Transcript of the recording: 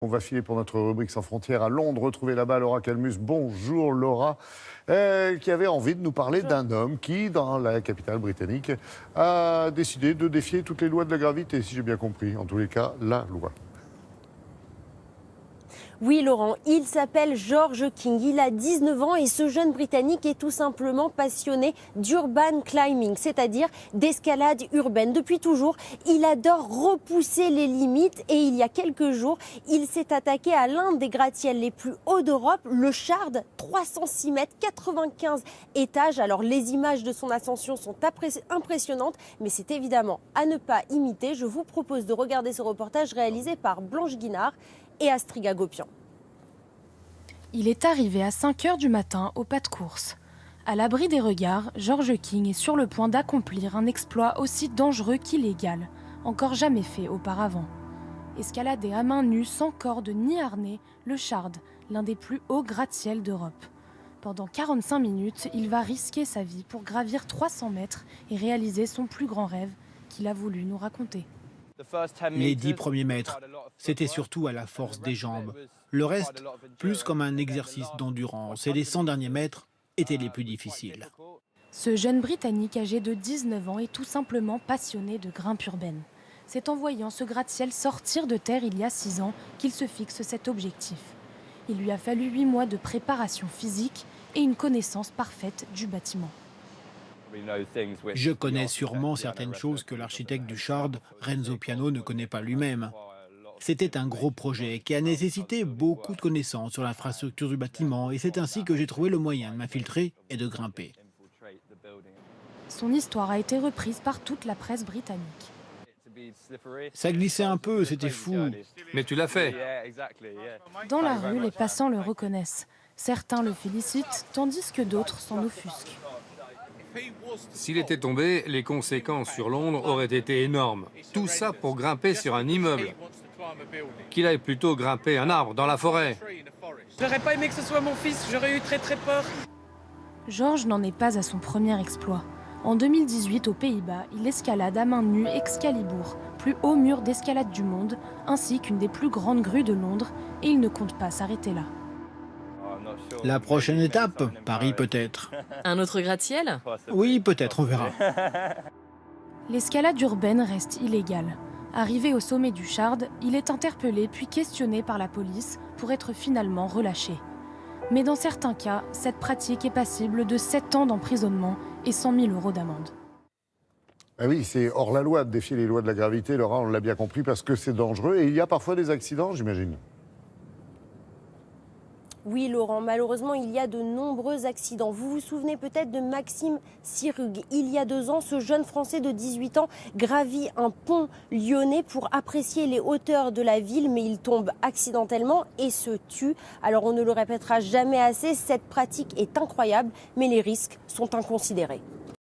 On va filer pour notre rubrique Sans frontières à Londres, retrouver là-bas Laura Calmus. Bonjour Laura, qui avait envie de nous parler d'un homme qui, dans la capitale britannique, a décidé de défier toutes les lois de la gravité, si j'ai bien compris. En tous les cas, la loi. Oui, Laurent, il s'appelle George King. Il a 19 ans et ce jeune Britannique est tout simplement passionné d'urban climbing, c'est-à-dire d'escalade urbaine. Depuis toujours, il adore repousser les limites et il y a quelques jours, il s'est attaqué à l'un des gratte-ciels les plus hauts d'Europe, le Shard, 306 mètres, 95 étages. Alors, les images de son ascension sont impressionnantes, mais c'est évidemment à ne pas imiter. Je vous propose de regarder ce reportage réalisé par Blanche Guinard et Astrid Gagopian. Il est arrivé à 5 h du matin au pas de course. À l'abri des regards, George King est sur le point d'accomplir un exploit aussi dangereux qu'illégal, encore jamais fait auparavant. Escalader à main nue, sans corde ni harnais, le Shard, l'un des plus hauts gratte-ciel d'Europe. Pendant 45 minutes, il va risquer sa vie pour gravir 300 mètres et réaliser son plus grand rêve qu'il a voulu nous raconter. Les 10 premiers mètres, c'était surtout à la force des jambes. Le reste, plus comme un exercice d'endurance. Et les 100 derniers mètres étaient les plus difficiles. Ce jeune Britannique âgé de 19 ans est tout simplement passionné de grimpe urbaine. C'est en voyant ce gratte-ciel sortir de terre il y a 6 ans qu'il se fixe cet objectif. Il lui a fallu 8 mois de préparation physique et une connaissance parfaite du bâtiment. Je connais sûrement certaines choses que l'architecte du Shard, Renzo Piano, ne connaît pas lui-même. C'était un gros projet qui a nécessité beaucoup de connaissances sur l'infrastructure du bâtiment et c'est ainsi que j'ai trouvé le moyen de m'infiltrer et de grimper. Son histoire a été reprise par toute la presse britannique. Ça glissait un peu, c'était fou. Mais tu l'as fait. Dans la rue, les passants le reconnaissent. Certains le félicitent, tandis que d'autres s'en offusquent. S'il était tombé, les conséquences sur Londres auraient été énormes. Tout ça pour grimper sur un immeuble. Qu'il aille plutôt grimper un arbre dans la forêt. J'aurais pas aimé que ce soit mon fils, j'aurais eu très peur. George n'en est pas à son premier exploit. En 2018, aux Pays-Bas, il escalade à main nue Excalibur, plus haut mur d'escalade du monde, ainsi qu'une des plus grandes grues de Londres, et il ne compte pas s'arrêter là. La prochaine étape, Paris peut-être. Un autre gratte-ciel ? Oui, peut-être, on verra. L'escalade urbaine reste illégale. Arrivé au sommet du Shard, il est interpellé puis questionné par la police pour être finalement relâché. Mais dans certains cas, cette pratique est passible de 7 ans d'emprisonnement et 100 000 € d'amende. Ah oui, c'est hors la loi de défier les lois de la gravité, Laura, on l'a bien compris, parce que c'est dangereux. Et il y a parfois des accidents, j'imagine. Oui, Laurent, malheureusement, il y a de nombreux accidents. Vous vous souvenez peut-être de Maxime Sirug. Il y a 2 ans, ce jeune Français de 18 ans gravit un pont lyonnais pour apprécier les hauteurs de la ville, mais il tombe accidentellement et se tue. Alors on ne le répétera jamais assez, cette pratique est incroyable, mais les risques sont inconsidérés.